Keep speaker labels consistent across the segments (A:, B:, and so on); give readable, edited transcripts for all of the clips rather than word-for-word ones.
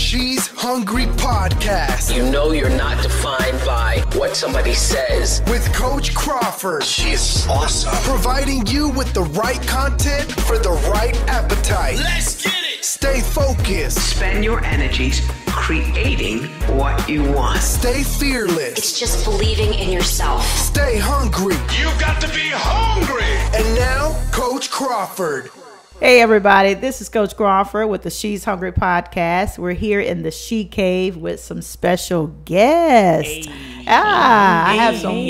A: She's Hungry podcast.
B: You know you're not defined by what somebody says.
A: With Coach Crawford.
B: She's awesome.
A: Providing you with the right content for the right appetite.
B: Let's get it.
A: Stay focused.
C: Spend your energies creating what you want.
A: Stay fearless.
D: It's just believing in yourself.
A: Stay hungry.
B: You've got to be hungry.
A: And now, Coach Crawford.
E: Hey everybody, this is Coach Crawford with the She's Hungry podcast. We're here in the She Cave with some special guests. I have some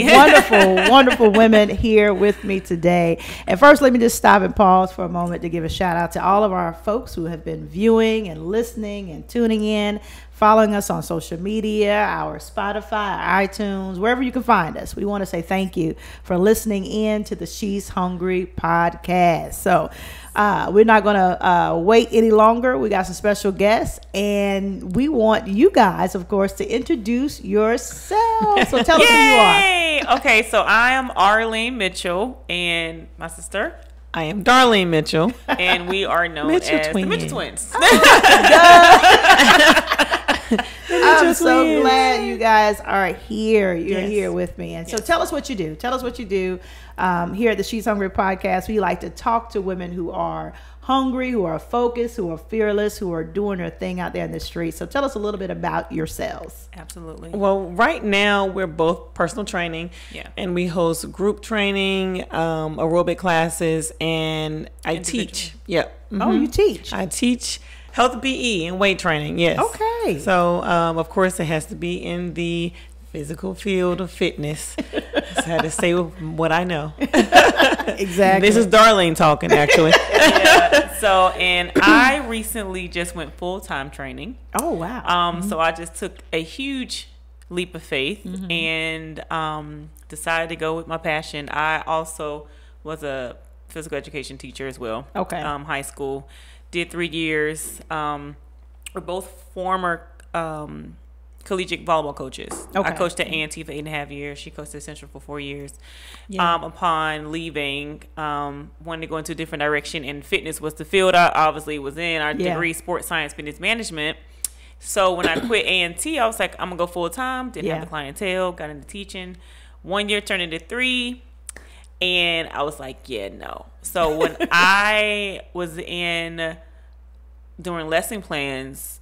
E: wonderful women here with me today. And first, let me just stop and pause for a moment to give a shout out to all of our folks who have been viewing and listening and tuning in, following us on social media, our Spotify, our iTunes, wherever you can find us. We want to say thank you for listening in to the She's Hungry podcast. So we're not going to wait any longer. We got some special guests, and we want you guys, of course, to introduce yourselves. So tell us who you are.
F: Okay, so I am Arlene Mitchell, and my sister.
G: I am Darlene Mitchell.
F: And we are known as the Mitchell Twins.
E: I'm so glad you guys are here. You're here with me. And so tell us what you do. Tell us what you do. Here at the She's Hungry podcast, we like to talk to women who are hungry, who are focused, who are fearless, who are doing their thing out there in the street. So tell us a little bit about yourselves.
F: Absolutely.
G: Well, right now we're both personal training, and we host group training, aerobic classes, and I teach. Yep.
E: Oh, you teach?
G: I teach health BE and weight training. Yes.
E: Okay.
G: So, of course, it has to be in the physical field of fitness. So I had to say what I know.
E: Exactly.
G: This is Darlene talking, actually.
F: So, and I recently just went full-time training.
E: Oh, wow.
F: So I just took a huge leap of faith and decided to go with my passion. I also was a physical education teacher as well.
E: Okay.
F: High school. Did 3 years. We're both former collegiate volleyball coaches.
E: Okay.
F: I coached at A&T for 8.5 years. She coached at Central for 4 years. Upon leaving, wanted to go into a different direction, and fitness was the field I obviously was in. Our degree, sports science, fitness management. So when I quit A&T, I was like, I'm going to go full time. Didn't have the clientele. Got into teaching. 1 year turned into 3. And I was like, no. So when I was doing lesson plans,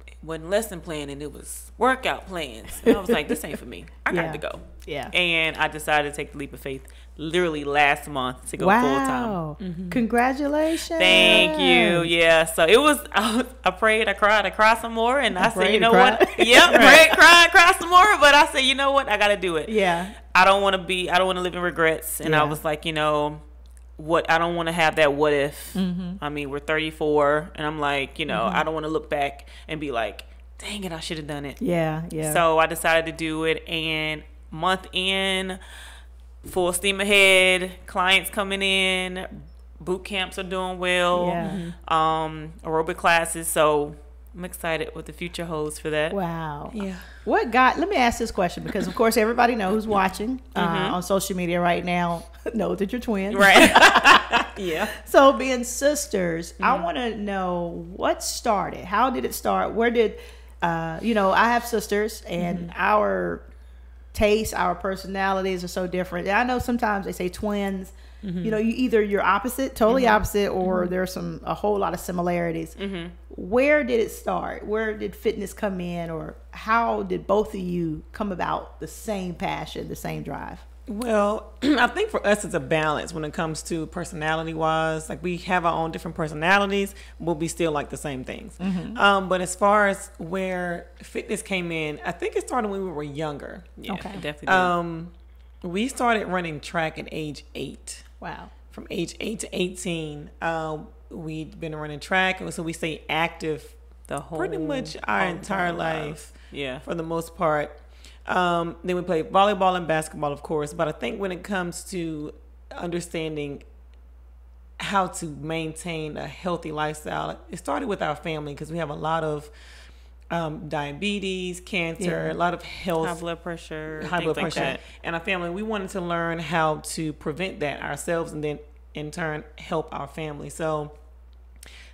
F: it wasn't lesson planning, it was workout plans. And I was like, this ain't for me. I got to go.
E: Yeah. And
F: I decided to take the leap of faith literally last month to go full time.
E: Wow. Congratulations.
F: Thank you. Yeah. So it was, I prayed, I cried some more. And I said, you know what?
E: Yep.
F: Prayed, cried some more. But I said, you know what? I got to do it.
E: Yeah.
F: I don't want to live in regrets. And I was like, I don't want to have that what if. I mean, we're 34 and I'm like, I don't want to look back and be like, dang it, I should have done it.
E: Yeah.
F: So I decided to do it, and month in, full steam ahead, clients coming in, boot camps are doing well, aerobic classes. So I'm excited what the future holds for that.
E: Wow.
G: Yeah.
E: Let me ask this question, because of course everybody knows who's watching on social media right now know that you're twins.
F: Right. Yeah.
E: So being sisters, I want to know what started. How did it start? Where did, I have sisters, and our tastes, our personalities are so different. And I know sometimes they say twins, you're opposite, totally opposite, or there's a whole lot of similarities. Where did it start? Where did fitness come in, or how did both of you come about the same passion, the same drive?
G: Well, I think for us it's a balance when it comes to personality wise. Like, we have our own different personalities, but we still like the same things. But as far as where fitness came in, I think it started when we were younger.
F: Yeah, okay. It definitely did.
G: We started running track at age 8.
E: Wow.
G: From age 8 to 18, we'd been running track, and so we stay active pretty much our entire life.
F: Yeah,
G: for the most part. Then we played volleyball and basketball, of course. But I think when it comes to understanding how to maintain a healthy lifestyle, it started with our family, because we have a lot of diabetes, cancer, a lot of health,
F: high blood pressure,
G: like that. And our family, we wanted to learn how to prevent that ourselves, and then in turn help our family. So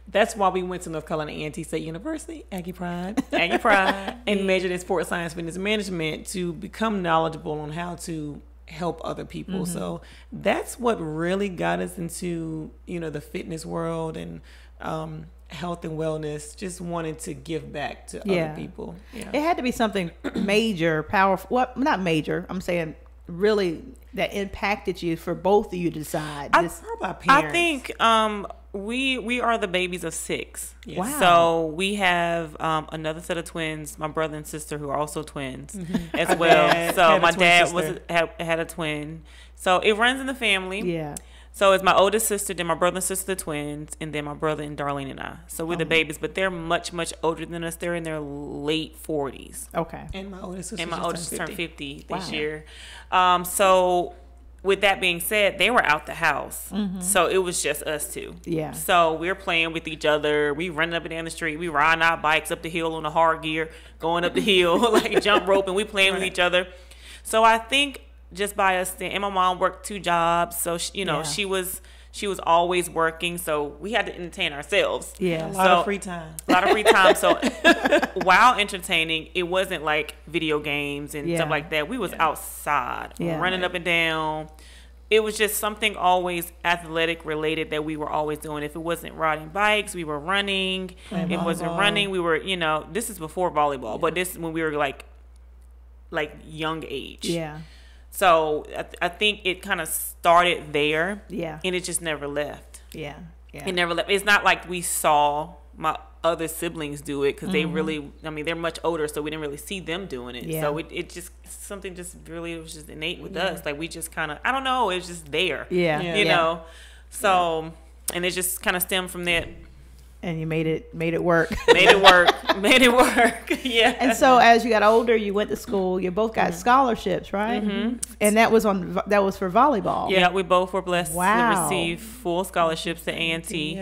G: That's why we went to North Carolina A&T State University, Aggie Pride,
F: Pride,
G: and majored in sports science, fitness management to become knowledgeable on how to help other people. So that's what really got us into, the fitness world and health and wellness. Just wanted to give back to other people. Yeah.
E: It had to be something major, powerful. Well, not major. I'm saying really that impacted you for both of you to decide.
G: Our parents.
F: I think we are the babies of 6.
G: Yes.
E: Wow.
F: So we have another set of twins, my brother and sister, who are also twins as well. So my dad had a twin. So it runs in the family.
E: Yeah.
F: So it's my oldest sister, then my brother and sister, the twins, and then my brother and Darlene and I. So we're the babies, but they're much, much older than us. They're in their late 40s.
E: Okay.
G: And my oldest sister
F: turned 50 this year. So with that being said, they were out the house. So it was just us two.
E: Yeah.
F: So we're playing with each other. We running up and down the street. We riding our bikes up the hill on the hard gear, going up the hill, like jump rope, and we playing with each other. So I think just by us, and my mom worked 2 jobs. So, she was always working. So we had to entertain ourselves.
E: Yeah.
G: A lot of free time.
F: So while entertaining, it wasn't like video games and stuff like that. We was outside, running up and down. It was just something always athletic related that we were always doing. If it wasn't riding bikes, we were running. If it wasn't running, we were, this is before volleyball, but this is when we were like young age.
E: Yeah.
F: So I think it kind of started there.
E: Yeah.
F: And it just never left.
E: Yeah. Yeah.
F: It never left. It's not like we saw my other siblings do it because they really, they're much older, so we didn't really see them doing it.
E: Yeah.
F: So it just, something just really, it was just innate with us. Like we just kind of, I don't know, it was just there.
E: Yeah.
F: You know? So, and it just kind of stemmed from that.
E: And you made it work.
F: Made it work. Yeah.
E: And so as you got older, you went to school. You both got scholarships, right? And that was for volleyball.
F: Yeah, we both were blessed to receive full scholarships to A&T.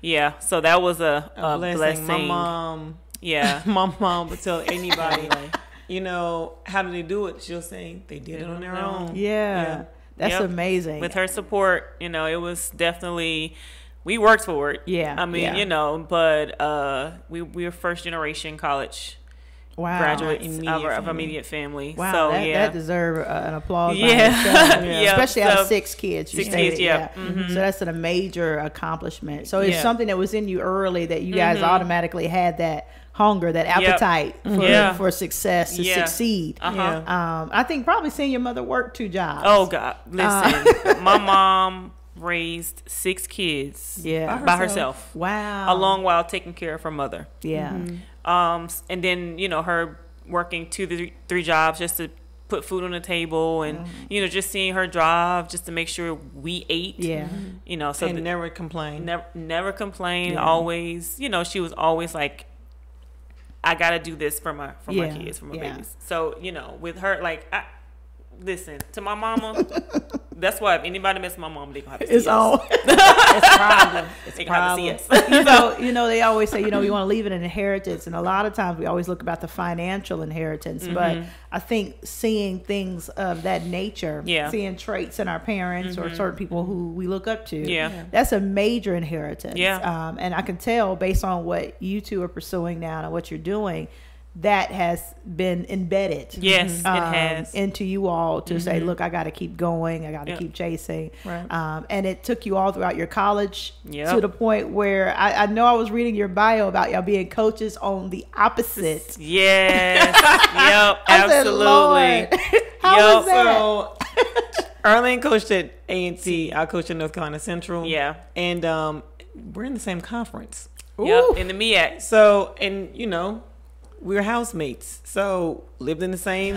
F: Yeah. So that was a blessing.
G: My mom.
F: Yeah.
G: My mom would tell anybody, how do they do it? She'll say they did it on their own.
E: Yeah. That's amazing.
F: With her support, it was definitely. We worked for it.
E: Yeah.
F: But we were first generation college graduates of immediate family.
E: Wow,
F: so
E: that deserves an applause.
F: Yeah.
E: Especially out of 6 kids.
F: Six kids,
E: So that's a major accomplishment. So it's something that was in you early that you guys automatically had that hunger, that appetite for success, to succeed. I think probably seeing your mother work 2 jobs.
F: Oh, God. Listen, my mom raised 6 kids by herself.
E: Wow.
F: Along while taking care of her mother.
E: Yeah.
F: And then, her working 2 to 3 jobs just to put food on the table and, just seeing her drive just to make sure we ate.
E: Yeah.
F: So
G: and never complain.
F: Never complain. Always, she was always like, I got to do this for my kids, for my babies. So, with her, listen, to my mama, that's why if anybody messes with my mom, they gonna have to see us.
E: It's a problem.
F: They gonna have to see us.
E: So, they always say, you want to leave it an inheritance. And a lot of times we always look about the financial inheritance. But I think seeing things of that nature, seeing traits in our parents or certain people who we look up to, that's a major inheritance.
F: Yeah.
E: And I can tell based on what you two are pursuing now and what you're doing, that has been embedded
F: it has
E: into you all to say, look, I got to keep going, I got to keep chasing, and it took you all throughout your college to the point where I know I was reading your bio about y'all being coaches on the opposite.
F: Absolutely.
E: How was that?
G: So Arlene coached at A&T. I coached at North Carolina Central. And we're in the same conference.
F: In the MEAC.
G: So, and we were housemates, so lived in the same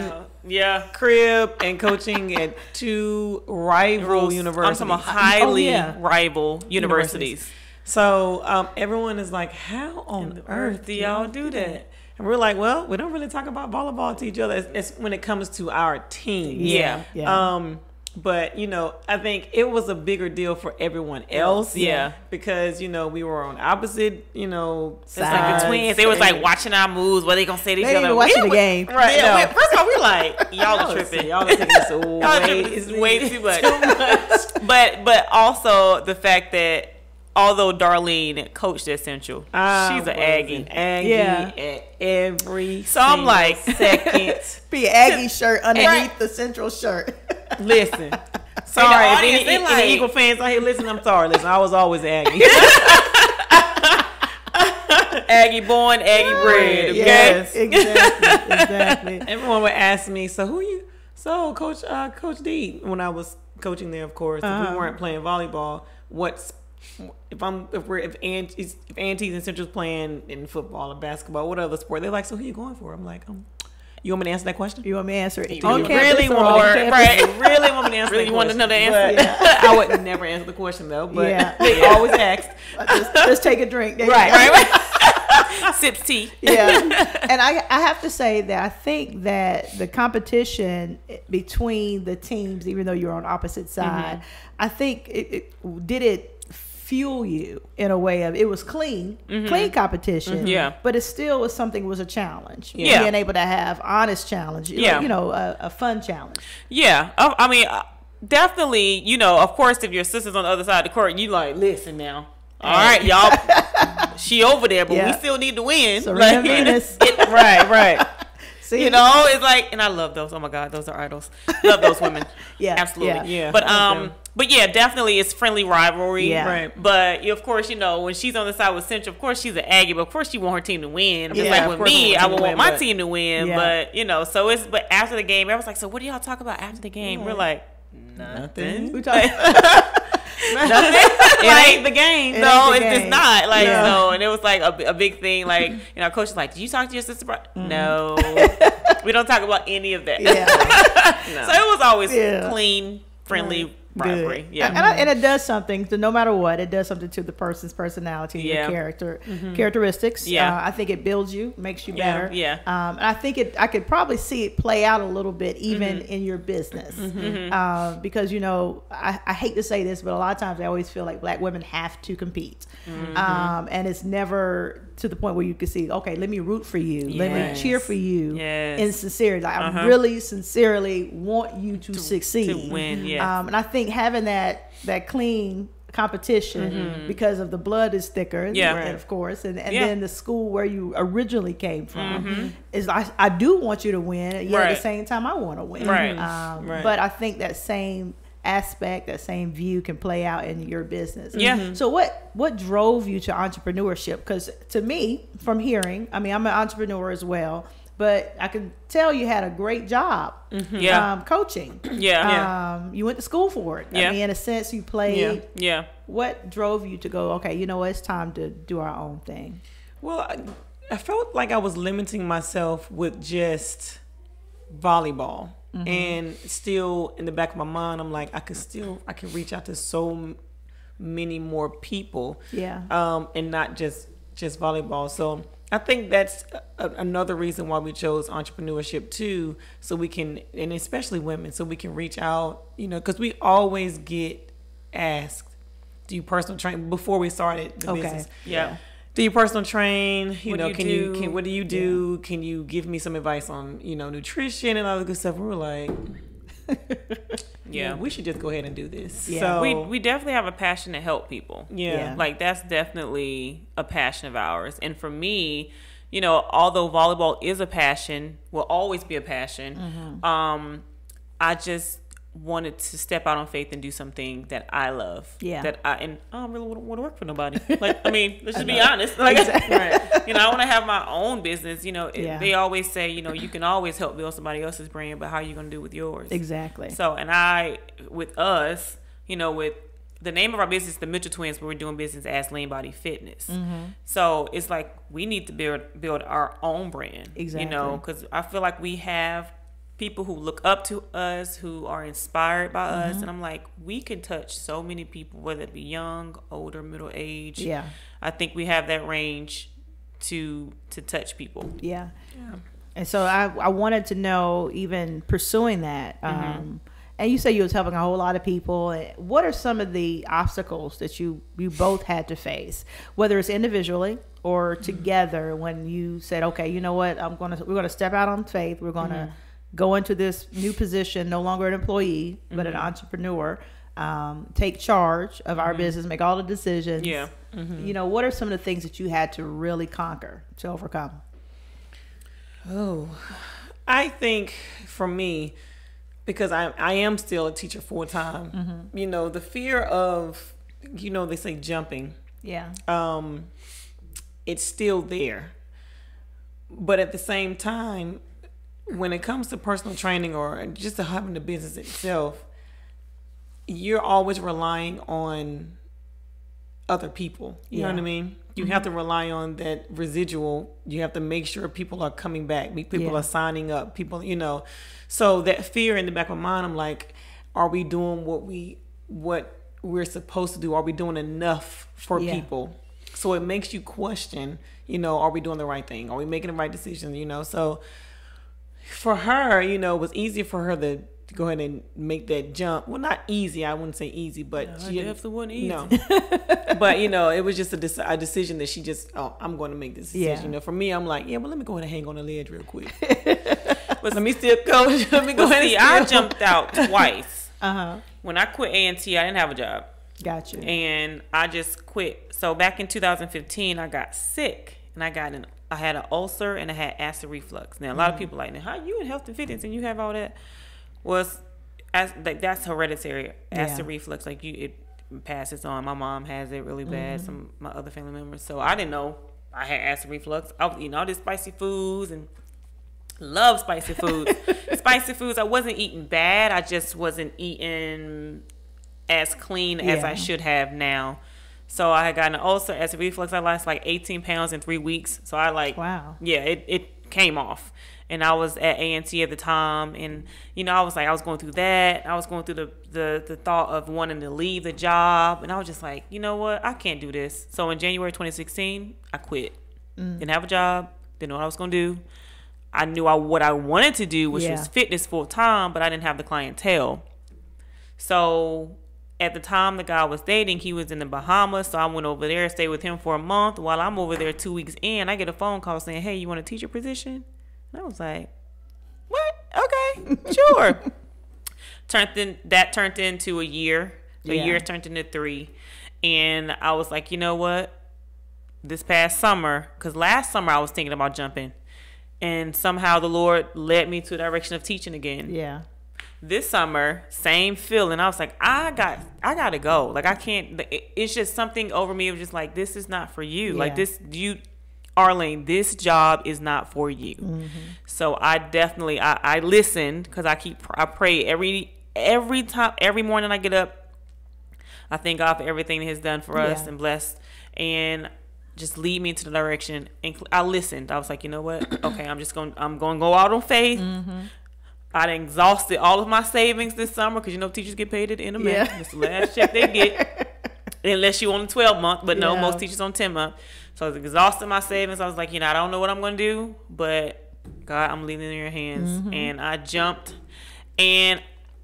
G: crib and coaching at 2 rival universities.
F: I'm talking highly rival universities.
G: So everyone is like, how on earth do y'all do that? And we're like, well, we don't really talk about volleyball to each other. It's when it comes to our team. But, I think it was a bigger deal for everyone else. Because, we were on opposite,
F: sides. Like the twins. They was like watching our moves. What they going to say to each other?
E: They didn't watch the game.
F: Right. Yeah, first of all, we're like, y'all are tripping.
G: Y'all are taking this way
F: too much. But also the fact that although Darlene coached at Central, she's an Aggie.
G: Aggie at every
F: so I'm like
G: second.
E: Be an Aggie shirt underneath the Central shirt.
G: Listen. Sorry, if any Eagle fans out here listening, I'm sorry. Listen, I was always Aggie.
F: Aggie born, Aggie bred. Okay?
E: Yes, exactly.
G: Everyone would ask me, so who you? So Coach D, when I was coaching there, of course, if we weren't playing volleyball, if Auntie's and Central's playing in football or basketball, what other sport? They're like, so who you going for? I'm like, you want me to answer that question?
E: You want me to answer it?
G: You really want me to answer
F: Really
G: that
F: want to know the answer?
G: Yeah. I would never answer the question though, but they always asked.
E: Just take a drink.
F: Right. Sips tea.
E: Yeah. And I have to say that I think that the competition between the teams, even though you're on opposite side, I think it fuel you in a way of it was clean competition, but it still was something, was a challenge, being able to have honest challenge, a fun challenge.
F: I mean, definitely, of course, if your sister's on the other side of the court, you like, listen now, all right, y'all, she over there, but we still need to win. Right. See? It's like, and I love those. Oh my God, those are idols. Love those women. Absolutely. But yeah, definitely it's friendly rivalry.
E: Yeah.
G: Right.
F: But of course, when she's on the side with Central, of course she's an Aggie, but of course she want her team to win. Just like with me, I would want my team to win.
E: Yeah.
F: But but after the game, everyone's like, so what do y'all talk about after the game? We're like, nothing.
E: We talk
F: Nothing.
G: It ain't the game.
F: No, it's just not. Like, no. And it was like a big thing. Like, our coach was like, did you talk to your sister? No. We don't talk about any of that.
E: Yeah.
F: So it was always clean, friendly rivalry.
E: Yeah. And it does something, so no matter what, it does something to the person's personality, your characteristics. I think it builds you, makes you better. And I think I could probably see it play out a little bit even in your business. Because, I hate to say this, but a lot of times I always feel like Black women have to compete. And it's never to the point where you can see, okay, let me root for you. Let me cheer for you in sincerity. Like, I really sincerely want you to succeed.
F: To win,
E: and I think having that clean competition because of the blood is thicker, and of course, and then the school where you originally came from is I do want you to win, yet at the same time I want to win. But I think that same aspect, that same view can play out in your business. So what drove you to entrepreneurship? Because to me, from hearing, I mean, I'm an entrepreneur as well, but I can tell you had a great job coaching. You went to school for it. I mean, in a sense, you played. What drove you to go, okay, it's time to do our own thing?
G: Well, I felt like I was limiting myself with just volleyball. And still in the back of my mind, I'm like, I can reach out to so many more people. And not just volleyball. So I think that's another reason why we chose entrepreneurship too, so we can, and especially women, so we can reach out, because we always get asked, do you personal train before we started the business? Do you personal train? What do you do? Can you give me some advice on, nutrition and all the good stuff? We were like, we should just go ahead and do this. So
F: we definitely have a passion to help people. Like, that's definitely a passion of ours. And for me, although volleyball is a passion, will always be a passion, I just wanted to step out on faith and do something that I love. That I don't really want to work for nobody. Like, I mean, let's just be honest. Like, I want to have my own business. They always say, you can always help build somebody else's brand, but how are you going to do it with yours?
E: Exactly.
F: So, with us, with the name of our business, the Mitchell Twins, but we're doing business as Lean Body Fitness. So it's like we need to build our own brand.
E: Exactly.
F: Because I feel like we have people who look up to us, who are inspired by us, and I'm like, we can touch so many people, whether it be young, older, middle age. I think we have that range to touch people. And so I wanted to know, even pursuing that, and you say you was helping a whole lot of people. What are some of the obstacles that you both had to face, whether it's individually or together, when you said, okay, you know what, we're gonna step out on faith, we're gonna go into this new position, no longer an employee, but an entrepreneur.
E: take charge of our business, make all the decisions.
F: Yeah.
E: You know, what are some of the things that you had to really conquer, to overcome?
G: Oh, I think for me, because I am still a teacher full time, you know, the fear of, you know, they say jumping.
E: Yeah.
G: It's still there. But at the same time, when it comes to personal training or just having the business itself, you're always relying on other people. You know what I mean? You have to rely on that residual. You have to make sure people are coming back. People are signing up. People, you know. So that fear in the back of my mind, I'm like, are we doing what we're supposed to do? Are we doing enough for people? So it makes you question, you know, are we doing the right thing? Are we making the right decision? You know, so for her, you know, it was easier for her to go ahead and make that jump. Well, not easy. I wouldn't say easy, but
F: she definitely wasn't easy.
G: No. But, you know, it was just a decision that she just, I'm going to make this decision. You know, for me, I'm like, well, let me go ahead and hang on the ledge real quick. But let me still coach. Let me go ahead and
F: see, I jumped out twice. When I quit A&T, I didn't have a job.
E: Gotcha.
F: And I just quit. So back in 2015, I got sick, and I had an ulcer and I had acid reflux. Now a lot of people are like, how you in health and fitness and you have all that? That's hereditary acid reflux. Like it passes on. My mom has it really bad. Some of my other family members. So I didn't know I had acid reflux. I was eating all these spicy foods and love spicy foods. Spicy foods. I wasn't eating bad. I just wasn't eating as clean as I should have now. So I had gotten an ulcer, acid reflux. I lost like 18 pounds in 3 weeks. So I it came off. And I was at A&T at the time, and you know, I was going through that. I was going through the thought of wanting to leave the job, and I was just like, you know what, I can't do this. So in January 2016, I quit. Didn't have a job, didn't know what I was gonna do. I knew what I wanted to do, which was fitness full time, but I didn't have the clientele. So at the time the guy I was dating, he was in the Bahamas, so I went over there, stayed with him for a month. While I'm over there 2 weeks in, I get a phone call saying, hey, you want a teacher position? And I was like, what? Okay, sure. That turned into a year. A year turned into 3. And I was like, you know what? This past summer, because last summer I was thinking about jumping, and somehow the Lord led me to the direction of teaching again. Yeah. This summer, same feeling. I was like, I gotta go. Like, I can't. It's just something over me. It was just like, this is not for you. Like Arlene, this job is not for you. So I definitely I listened, because I pray every morning I get up. I thank God for everything He has done for us and blessed, and just lead me into the direction. And I listened. I was like, you know what? Okay, I'm going to go out on faith. I exhausted all of my savings this summer, because you know teachers get paid at the end of May. It's the last check they get, unless you on a 12-month. But no, most teachers on 10-month. So I was exhausting my savings. I was like, I don't know what I'm going to do, but God, I'm leaving it in your hands. And I jumped, and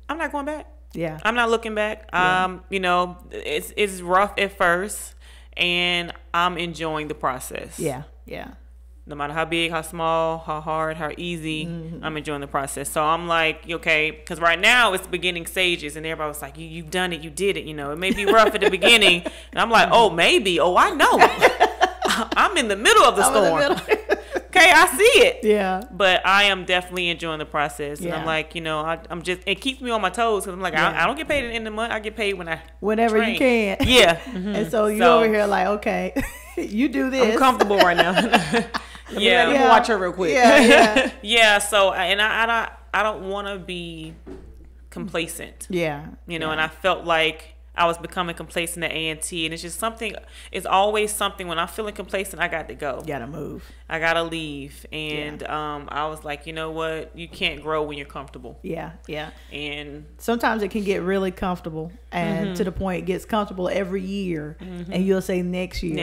F: I'm not going back. Yeah, I'm not looking back. You know, it's rough at first, and I'm enjoying the process. Yeah. No matter how big, how small, how hard, how easy, I'm enjoying the process. So I'm like, okay, because right now it's the beginning stages, and everybody was like, you've done it, you did it. You know, it may be rough at the beginning, and I'm like, oh, maybe, I know. I'm in the middle of the storm. Okay, I see it. Yeah. But I am definitely enjoying the process. And I'm like, you know, I'm just, it keeps me on my toes, because I'm like, I don't get paid at the end of the month. I get paid whenever train.
E: You can.
F: Yeah.
E: And so you're over here like, okay, you do this.
G: I'm comfortable right now. Let me watch her real quick.
F: Yeah. So, and I don't want to be complacent. Yeah. You know, and I felt like I was becoming complacent at A&T, and it's just something. It's always something when I'm feeling complacent, I got to go.
E: Gotta move.
F: I gotta leave, and I was like, you know what? You can't grow when you're comfortable. Yeah. And
E: sometimes it can get really comfortable, and to the point it gets comfortable every year, and you'll say next year.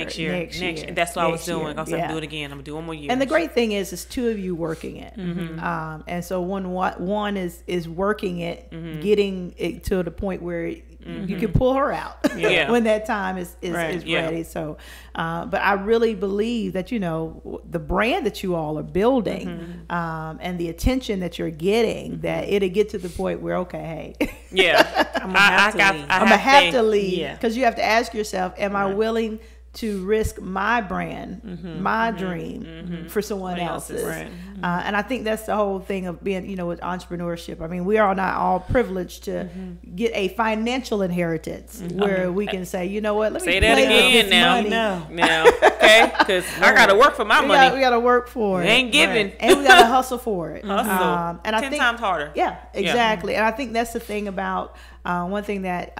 F: That's what I was doing. I was like, I'm gonna do it again. I'm gonna do one more year.
E: And the great thing is, it's 2 of you working it, and so one is working it, getting it to the point where you can pull her out when that time is ready. So, but I really believe that, you know, the brand that you all are building, and the attention that you're getting, that it'll get to the point where, okay, hey,
F: Yeah.
G: I'm gonna have to leave.
E: I'm gonna have to leave
G: Yeah.
E: because you have to ask yourself, am I willing to risk my brand, my dream for someone else's?
G: Right.
E: And I think that's the whole thing of being, with entrepreneurship. I mean, we are not all privileged to get a financial inheritance where we can say, you know what, let me
F: Say
E: play
F: that
E: with
F: again
E: this
F: now.
E: money.
F: Now, okay? Because I got to work for my money.
E: We got to work for it.
F: Ain't giving.
E: Right. And we got to hustle for it.
F: Hustle.
E: And I
F: 10
E: think,
F: times harder.
E: Yeah, exactly. And I think that's the thing about one thing that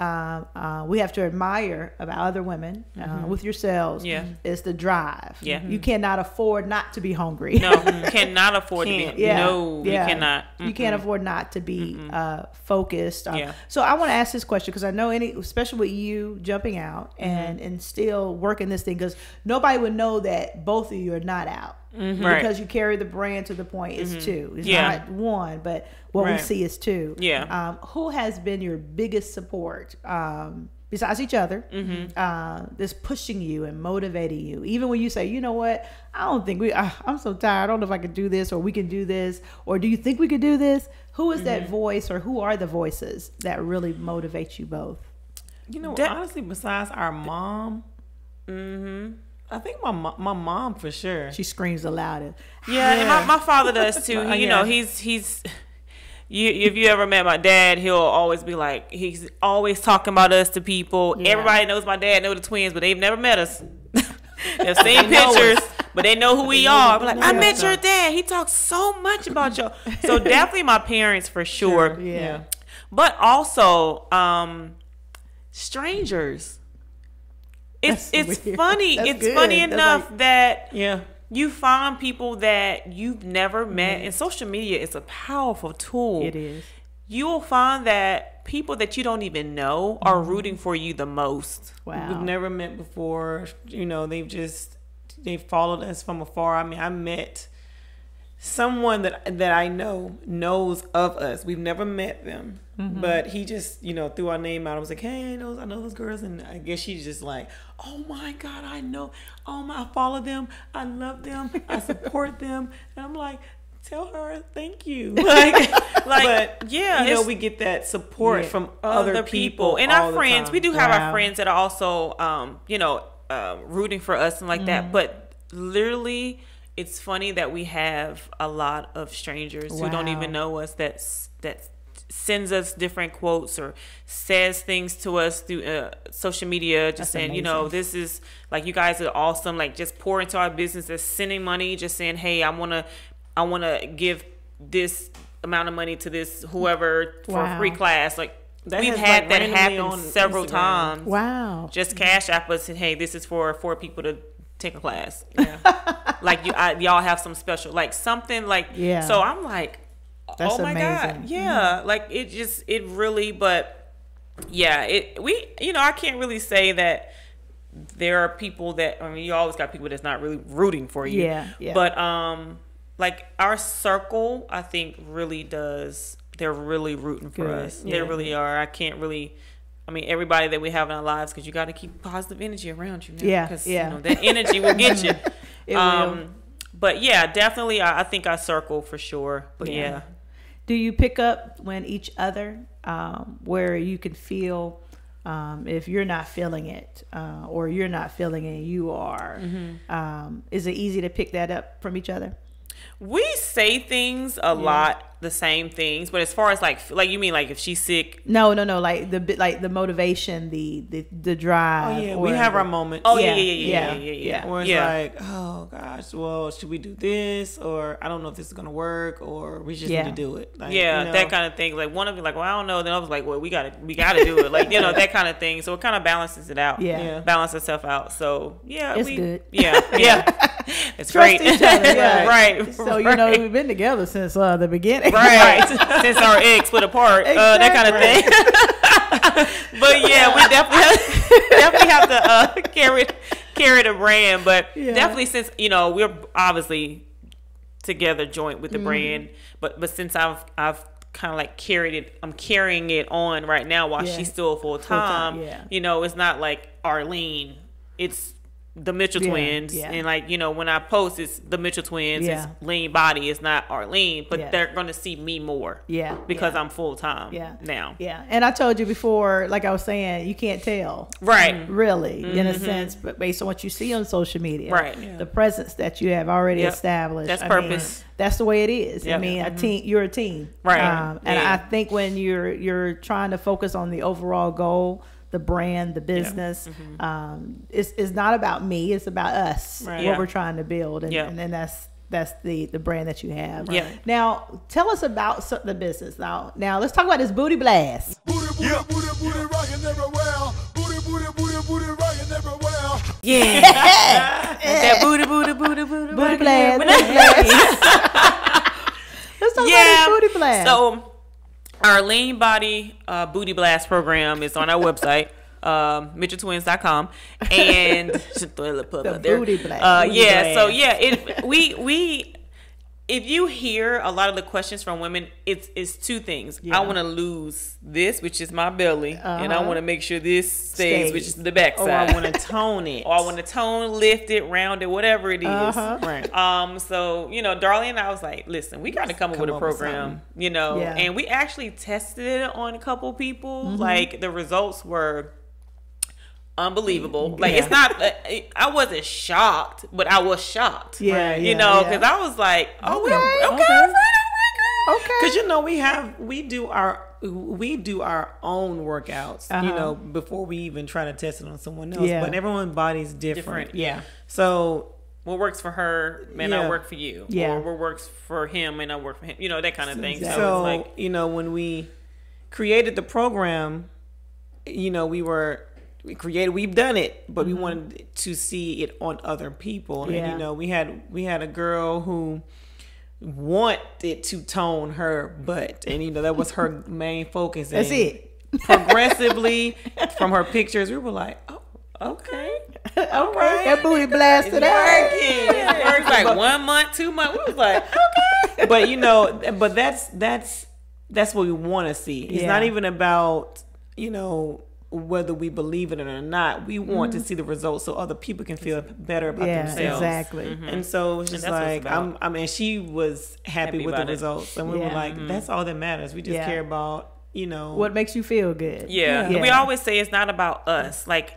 E: we have to admire about other women with yourselves is the drive.
F: Yeah.
E: You cannot afford not to be hungry.
F: No, you cannot afford to be.
E: Yeah.
F: No, you cannot.
E: You can't afford not to be focused.
F: Yeah.
E: So I want to ask this question because I know especially with you jumping out and still working this thing, because nobody would know that both of you are not out.
F: Right.
E: Because you carry the brand to the point it's two. It's
F: Yeah.
E: not one, but what we see is two.
F: Yeah.
E: Who has been your biggest support besides each other? That's pushing you and motivating you, even when you say, you know what, I don't think I'm so tired. I don't know if I can do this, or we can do this, or do you think we could do this? Who is that voice, or who are the voices that really motivate you both?
G: Honestly, besides our mom, I think my mom for sure.
E: She screams the loudest.
F: Yeah, and my father does too. He's if you ever met my dad, he'll always be like, he's always talking about us to people. Yeah. Everybody knows my dad, know the twins, but they've never met us. They've seen pictures, but they know who we are. But like, I met your dad. He talks so much about you. So definitely my parents for sure.
E: Yeah.
F: But also strangers. It's funny.
E: That's
F: it's
E: good.
F: funny
E: That's
F: enough that
G: Yeah.
F: you find people that you've never met, and social media is a powerful tool.
E: It is.
F: You will find that people that you don't even know are rooting for you the most.
E: Wow.
G: We've never met before. They've followed us from afar. I mean, I met someone that I know knows of us. We've never met them, but he just threw our name out. I was like, hey, I know those girls, and I guess she's just like, oh my God, I know. I follow them. I love them. I support them. And I'm like, tell her thank you. But we get that support from other people
F: and our friends. We do have our friends that are also rooting for us and like that. But literally, it's funny that we have a lot of strangers who don't even know us that sends us different quotes or says things to us through social media, just saying, this is like, you guys are awesome. Like, just pour into our business. That's sending money, just saying, hey, I wanna give this amount of money to this whoever for a free class. Like, we've had that happen several times.
E: Wow.
F: Just Cash App us and, hey, this is for 4 people to take a class. Yeah. Like y'all have some special, like something like, so I'm like,
E: that's
F: oh my
E: amazing.
F: God. Yeah. Like it really, but yeah, I can't really say that there are people that, I mean, you always got people that's not really rooting for you.
E: Yeah.
F: But, like our circle, I think really does, they're really rooting for us. They really are. I can't really, everybody that we have in our lives, because you got to keep positive energy around you. Because that energy will get you.
E: It will.
F: But yeah, definitely, I think I circle for sure. But yeah.
E: Do you pick up when each other, where you can feel if you're not feeling it, or you're not feeling it, you are? Is it easy to pick that up from each other?
F: We say things a lot, the same things, but as far as like you mean like if she's sick?
E: No, like the motivation, the drive.
G: Oh yeah, we have our moments.
F: Oh yeah.
G: Where it's like, oh gosh, well, should we do this, or I don't know if this is gonna work, or we just need to do it. Like,
F: that kind of thing. Like one of you like, well, I don't know. Then I was like, well, we gotta do it. Like that kind of thing. So it kind of balances it out.
E: Yeah.
F: Balance itself out. So
E: it's good.
F: Yeah. It's
E: Trust
F: great.
E: each other,
F: right.
E: So we've been together since the beginning.
F: Right. Since our eggs split apart. That kind of thing. But yeah, we definitely have to carry the brand. But definitely since we're obviously together joint with the brand. But since I've kind of like carried it, I'm carrying it on right now while she's still full time. It's not like Arlene. It's the Mitchell twins, and like, you know, when I post, it's the Mitchell twins, it's Lean Body, it's not Arlene, but they're gonna see me more, because I'm full time now.
E: And I told you before, like I was saying, you can't tell,
F: right?
E: Really, in a sense, but based on what you see on social media, right? The presence that you have already established,
F: that's purpose.
E: That's the way it is. I mean, a team. You're a team,
F: right?
E: And I think when you're trying to focus on the overall goal, the brand, the business, it's not about me. It's about us. What we're trying to build, and then that's the brand that you have. Now, tell us about the business. Now let's talk about this Booty Blast.
A: Booty, rockin' everywhere. Booty, rockin' everywhere.
F: Yeah. That booty
E: blast. Let's talk about this Booty Blast.
F: So, our Lean Body Booty Blast program is on our website, Mitchelltwins.com, and
E: the Booty Blast.
F: So we if you hear a lot of the questions from women, it's two things. I want to lose this, which is my belly, and I want to make sure this stays, which is the back side.
G: I want to tone it.
F: Or I want to tone, lift it, round it, whatever it is. Right. So, you know, Darlene and I was like, listen, we got to come up with a program, you know, and we actually tested it on a couple people. Like, the results were unbelievable. Like, it's not, I wasn't shocked, but I was shocked. You know, because I was like, okay.
G: Because, you know, we do our own workouts, you know, before we even try to test it on someone else. But everyone's body's different. So
F: what works for her may not work for you. Or what works for him may not work for him. You know, that kind of thing.
G: Exactly. So like, you know, when we created the program, you know, we've done it, but we wanted to see it on other people. And, you know, we had a girl who wanted to tone her butt, and, you know, that was her main focus.
E: That's it.
G: Progressively, from her pictures, we were like, oh, okay. All right.
E: That booty blasted out.
F: It worked like 1 month, 2 months. We was like, okay.
G: But, you know, but that's what we want to see. It's not even about, you know, whether we believe in it or not. We want to see the results so other people can feel better about themselves.
E: Exactly.
G: And so it's just like, I mean, she was happy with the results, and we were like, that's all that matters. We just care about, you know,
E: what makes you feel good.
F: We always say it's not about us. Like,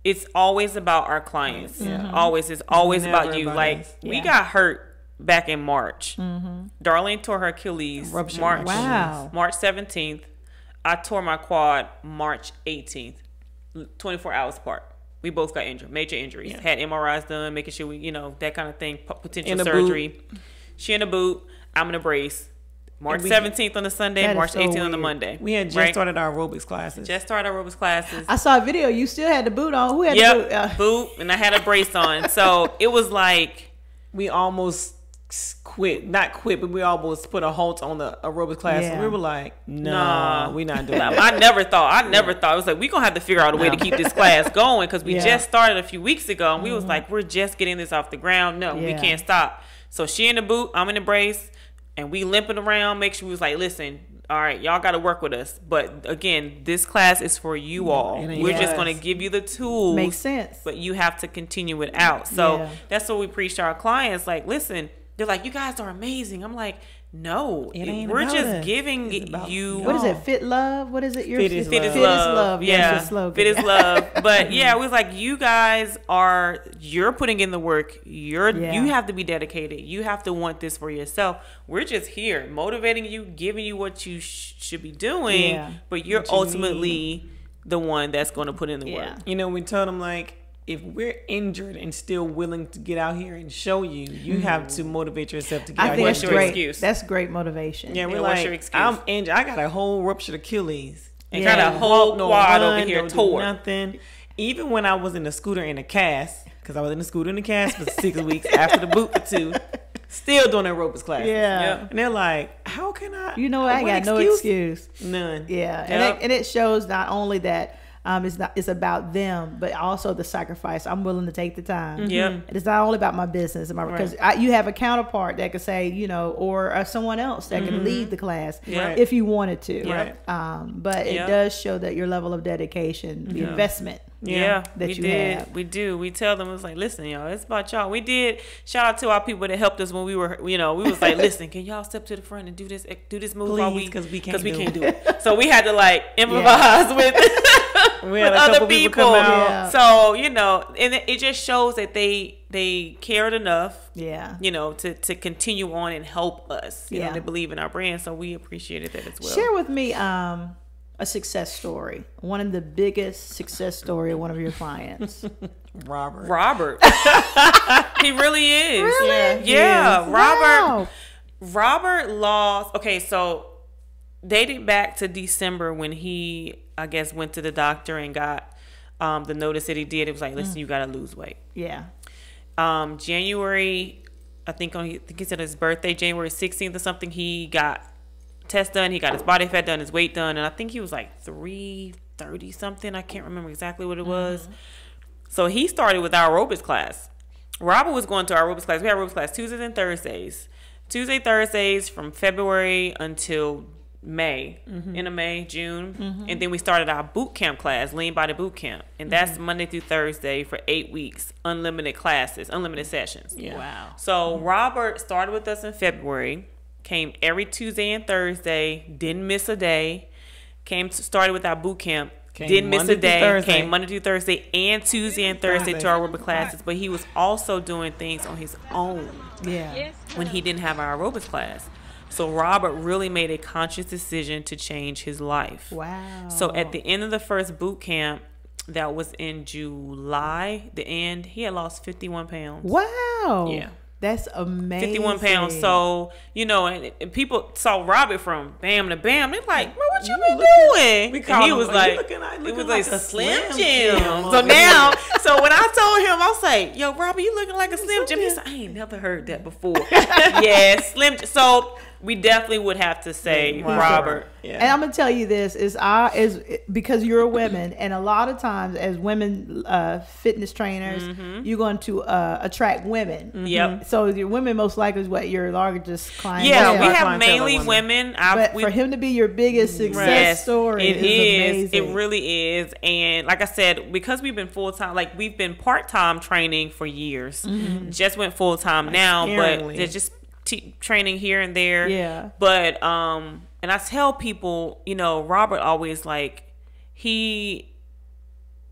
F: it's always about our clients. Always. It's always about you. Like, we got hurt back in March. Darlene tore her Achilles March 17th. I tore my quad March 18th, 24 hours apart. We both got injured, major injuries. Had MRIs done, making sure we, you know, that kind of thing, potential surgery. She in a boot, I'm in a brace. March 17th on the Sunday, March 18th on the Monday.
G: We had just started our aerobics classes.
F: I
E: saw a video. You still had the boot on. Who had the boot?
F: Boot, and I had a brace on. So it was like,
G: we almost not quit, but we almost put a halt on the aerobics class. And we were like, nah, we're not doing that.
F: I never thought. It was like, we're going to have to figure out a way to keep this class going, because we just started a few weeks ago, and we was like, we're just getting this off the ground. No, we can't stop. So she in the boot, I'm in the brace, and we limping around. Make sure we was like, listen, all right, y'all got to work with us. But again, this class is for you all. We're just going to give you the tools.
E: Makes sense.
F: But you have to continue it out. So that's what we preach to our clients. Like, listen, they're like, you guys are amazing. I'm like, no, we're just giving you.
E: What is it? Fit love? What is it?
F: Fit is love.
E: Yeah.
F: Fit is love. But yeah, it was like, you guys you're putting in the work. You have to be dedicated. You have to want this for yourself. We're just here motivating you, giving you what you should be doing. But you're ultimately the one that's going to put in the work.
G: You know, we told them, like, if we're injured and still willing to get out here and show you, you have to motivate yourself to get out here.
F: What's your excuse?
E: That's great motivation.
G: Yeah, we're like, I'm injured. I got a whole ruptured Achilles.
F: And got a whole quad over here tore.
G: Nothing. Even when I was in the scooter in a cast, because I was in the scooter in a cast for 6 weeks after the boot for 2, still doing aerobics classes. And they're like, how can I?
E: You know, I got no excuse.
G: None.
E: And it shows not only that It's about them, but also the sacrifice. I'm willing to take the time.
F: Yeah.
E: It's not all about my business. Because you have a counterpart that could say, you know, or someone else that can lead the class if you wanted to.
F: Right.
E: But it does show that your level of dedication, the investment.
F: Yeah,
E: that
F: we
E: you
F: did.
E: have.
F: We do. We tell them, it's like, listen, y'all, it's about y'all. We did. Shout out to our people that helped us when we were, you know, we was like, listen, can y'all step to the front and do this move
G: Please,
F: while we,
G: because we can't
F: do it. So we had to like improvise with
G: we had a
F: other
G: couple
F: people.
G: come out.
E: Yeah.
F: So you know, and it just shows that they cared enough.
E: Yeah.
F: You know, to continue on and help us. You know,
E: Yeah.
F: to believe in our brand. So we appreciated that as well.
E: Share with me a success story. One of the biggest success story of one of your clients.
G: Robert.
F: He really is.
E: Really?
F: Yeah.
E: Wow.
F: Robert lost. Okay, so dating back to December when he, I guess, went to the doctor and got the notice that he did. It was like, listen, you got to lose weight.
E: Yeah.
F: January, I think he said his birthday, January 16th or something, he got test done. He got his body fat done, his weight done, and I think he was like 330 something. I can't remember exactly what it was. So he started with our aerobics class. Robert was going to our aerobics class. We had aerobics class Tuesdays and Thursdays. Thursdays from February until May, end of May, June. And then we started our boot camp class, Lean Body Boot Camp. And that's Monday through Thursday for 8 weeks, unlimited classes, unlimited sessions.
G: Yeah.
E: Wow.
F: So Robert started with us in February, came every Tuesday and Thursday, didn't miss a day, started with our boot camp, didn't miss a day, came Monday through Thursday and Tuesday and Thursday to our aerobic classes. But he was also doing things on his own
E: Yeah.
F: when he didn't have our aerobics class. So Robert really made a conscious decision to change his life.
E: Wow.
F: So at the end of the first boot camp, that was in July, the end, he had lost 51 pounds.
E: Wow.
F: Yeah.
E: That's amazing.
F: 51 pounds. So, you know, and people saw Robert from bam to bam. They're like, bro, what you been doing? And he was like, it was like a Slim Jim. So now, so when I told him, I was like, yo, Robert, you looking like a Slim Jim. He said, I ain't never heard that before. Yeah, Slim Jim. So we definitely would have to say Robert.
E: Yeah. And I'm gonna tell you this is because you're a woman, and a lot of times as women fitness trainers, you're going to attract women.
F: Yep.
E: So your women most likely is what your largest client.
F: Yeah, we have mainly women.
E: But for him to be your biggest success story,
F: it
E: is amazing.
F: It really is. And like I said, because we've been full time, like we've been part time training for years. Just went full time now, but they're just training here and there.
E: Yeah.
F: But and I tell people, you know, Robert always like he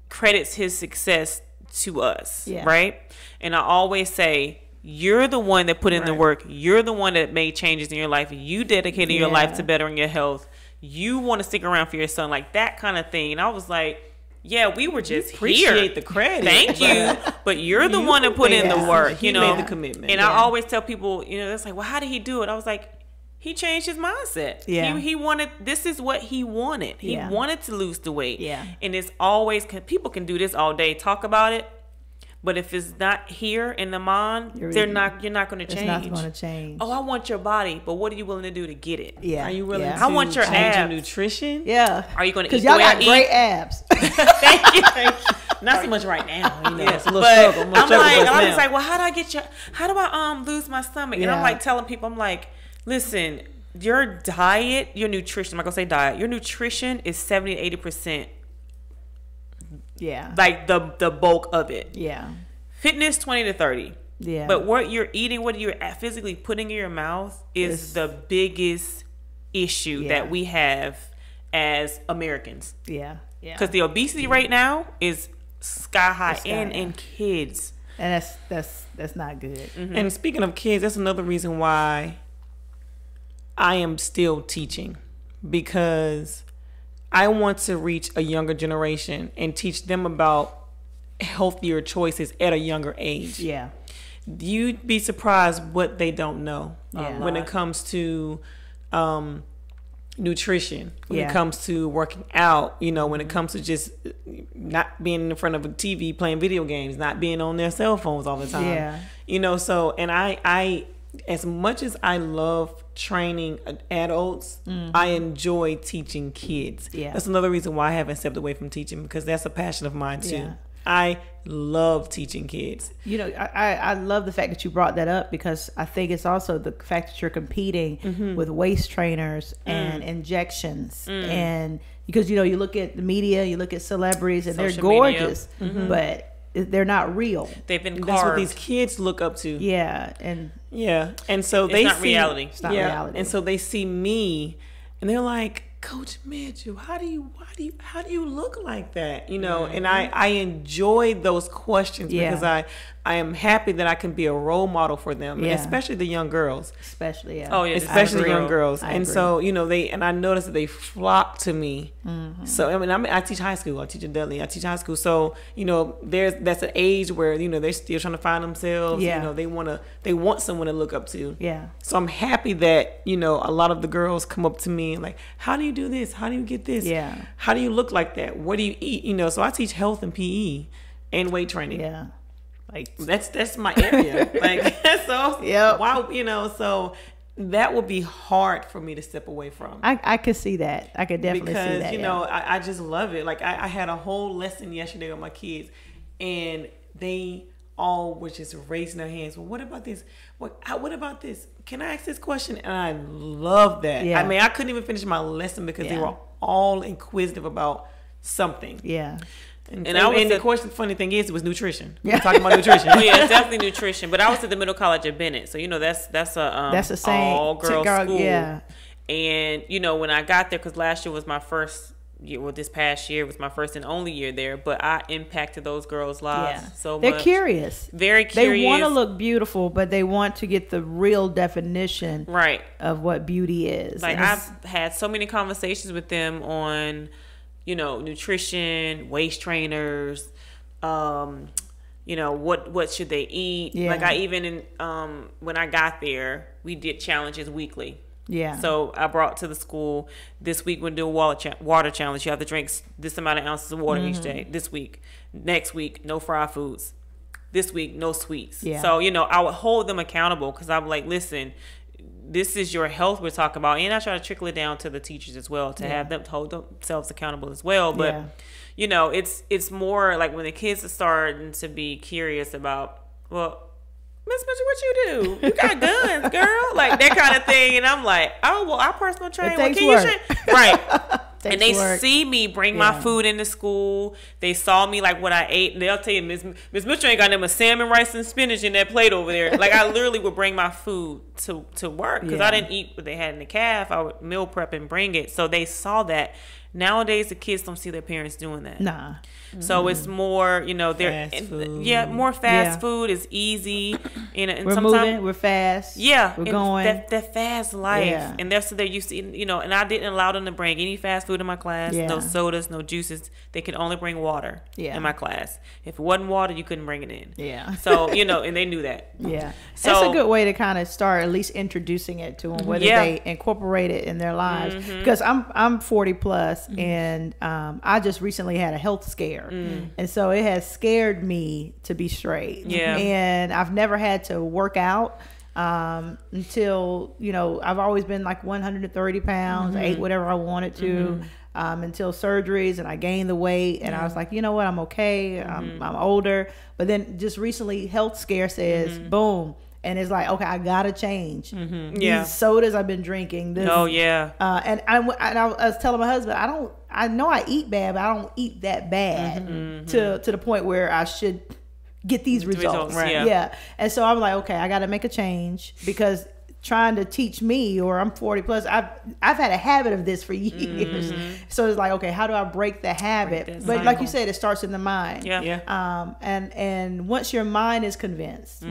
F: credits his success to us, right? And I always say, you're the one that put in the work. You're the one that made changes in your life. You dedicated your life to bettering your health. You want to stick around for your son, like that kind of thing. And I was like, yeah, we were just
G: appreciate the credit.
F: Thank you. But you're the one that put in the work, you know.
G: Made the commitment.
F: And I always tell people, you know, it's like, well, how did he do it? I was like, he changed his mindset.
E: Yeah.
F: He wanted, this is what he wanted. He wanted to lose the weight.
E: Yeah.
F: And it's always, people can do this all day, talk about it. But if it's not here in the mind, you're not going to change.
E: It's not going to change.
F: Oh, I want your body, but what are you willing to do to get it?
E: Yeah.
G: Are you willing to
F: I want your
G: change
F: abs.
G: your nutrition?
E: Yeah.
F: Are you going to eat
E: Because
F: the
E: y'all
F: way
E: got
F: I eat?
E: great abs.
F: Thank you. Not so much right now, you know.
G: It's a little
F: But
G: struggle.
F: I'm just like, well, how do I lose my stomach? And I'm
E: Yeah.
F: like telling people, I'm like, listen, your diet, your nutrition, I'm not going to say diet, your nutrition is 70 to 80%.
E: Yeah.
F: Like the bulk of it.
E: Yeah.
F: Fitness 20 to 30.
E: Yeah.
F: But what you're eating, what you're physically putting in your mouth is the biggest issue that we have as Americans.
E: Yeah. Yeah.
F: Because the obesity rate now is sky high, and in kids.
E: And that's not good.
G: And speaking of kids, that's another reason why I am still teaching, because I want to reach a younger generation and teach them about healthier choices at a younger age.
E: Yeah.
G: You'd be surprised what they don't know when it comes to nutrition, when it comes to working out, you know, when it comes to just not being in front of a TV playing video games, not being on their cell phones all the time.
E: Yeah.
G: You know, so, and I as much as I love training adults. I enjoy teaching kids.
E: Yeah.
G: That's another reason why I haven't stepped away from teaching, because that's a passion of mine too.
E: Yeah.
G: I love teaching kids.
E: You know, I love the fact that you brought that up, because I think it's also the fact that you're competing with waist trainers and injections. And because, you know, you look at the media, you look at celebrities, and they're
F: Social media.
E: gorgeous, but they're not real.
F: They've been carved.
G: That's what these kids look up to.
E: Yeah. And
G: And so
F: It's not reality.
E: it's not reality.
G: And so they see me and they're like, Coach Mitchell, how do you look like that? You know, and I enjoy those questions because I am happy that I can be a role model for them, and especially the young girls.
E: especially,
F: Oh, yeah.
G: Especially young girls.
E: I
G: And
E: agree.
G: so, you know, I noticed that they flock to me. So, I mean, I teach high school. I teach in Dudley. I teach high school. So, you know, that's an age where, you know, they're still trying to find themselves.
E: Yeah.
G: You know, they want someone to look up to.
E: Yeah.
G: So I'm happy that, you know, a lot of the girls come up to me like, how do you do this? How do you get this?
E: Yeah.
G: How do you look like that? What do you eat? You know, so I teach health and PE and weight training.
E: Yeah. Like,
G: That's my area. Like, so
E: Yep.
G: wow, you know, so that would be hard for me to step away from.
E: I could see that. I could definitely see
G: Because,
E: that.
G: you know, I just love it. Like I had a whole lesson yesterday with my kids, and they all were just raising their hands. Well, what about this? What about this? Can I ask this question? And I love that.
E: Yeah.
G: I mean, I couldn't even finish my lesson because they
E: Yeah.
G: were all inquisitive about something.
E: Yeah.
G: And
F: the
G: question, funny thing is, it was nutrition. We were talking about nutrition.
F: Oh yeah, it's definitely nutrition. But I was at the Middle College of Bennett, so you know that's
E: That's the same
F: all girls school.
E: Yeah.
F: And you know when I got there, because last year was my first year, well this past year was my first and only year there, but I impacted those girls' lives so
E: They're
F: much.
E: curious.
F: Very curious.
E: They want to look beautiful, but they want to get the real definition
F: right
E: of what beauty is.
F: Like
E: And it's-
F: I've had so many conversations with them on, you know, nutrition, waist trainers, you know, what should they eat?
E: Yeah.
F: Like I even when I got there, we did challenges weekly.
E: Yeah.
F: So I brought to the school this week we're doing water challenge. You have to drink this amount of ounces of water each day. This week, next week, no fried foods. This week, no sweets.
E: Yeah.
F: So you know, I would hold them accountable because I'm like, listen, this is your health we're talking about, and I try to trickle it down to the teachers as well to have them hold themselves accountable as well. But you know, it's more like when the kids are starting to be curious about, well, Miss Mitchell, what you do? You got guns, girl, like that kind of thing. And I'm like, oh well, I personal train.
E: It
F: Well,
E: takes
F: can
E: work.
F: you train? Right. And they
E: work.
F: see me bring my food into school. They saw me like what I ate. And they'll tell you, Miss Mitchell ain't got them a salmon, rice, and spinach in that plate over there. Like I literally would bring my food to work because I didn't eat what they had in the calf. I would meal prep and bring it. So they saw that. Nowadays, the kids don't see their parents doing that.
E: Nah.
F: So it's more, you know, they're
G: Fast food.
F: more fast
E: Yeah.
F: food is easy, and
E: We're
F: sometimes
E: moving. We're fast.
F: yeah,
E: We're
F: and
E: going.
F: that fast life,
E: Yeah.
F: and that's what they're used to. You know, and I didn't allow them to bring any fast food in my class.
E: Yeah.
F: No sodas, no juices. They could only bring water
E: Yeah.
F: in my class. If it wasn't water, you couldn't bring it in.
E: Yeah.
F: So you know, and they knew that.
E: Yeah.
F: So-
E: That's a good way to kind of start at least introducing it to them, whether
F: Yeah.
E: they incorporate it in their lives. Because I'm 40 plus, and I just recently had a health scare, and so it has scared me to be straight.
F: Yeah.
E: And I've never had to work out until, you know, I've always been like 130 pounds. I ate whatever I wanted to. Until surgeries, and I gained the weight, and I was like, you know what, I'm okay. I'm older. But then just recently, health scare says, boom. And it's like, okay, I gotta change.
F: Yeah.
E: These sodas I've been drinking. This,
F: Oh yeah.
E: and I was telling my husband, I know I eat bad, but I don't eat that bad to the point where I should get these results.
F: Right.
E: Yeah. And so I'm like, okay, I got to make a change, because trying to teach me, or I'm 40 plus, I've had a habit of this for years. So it's like, okay, how do I break the habit?
F: that
E: But like you said, it starts in the mind.
F: Yeah.
G: Yeah.
E: And once your mind is convinced,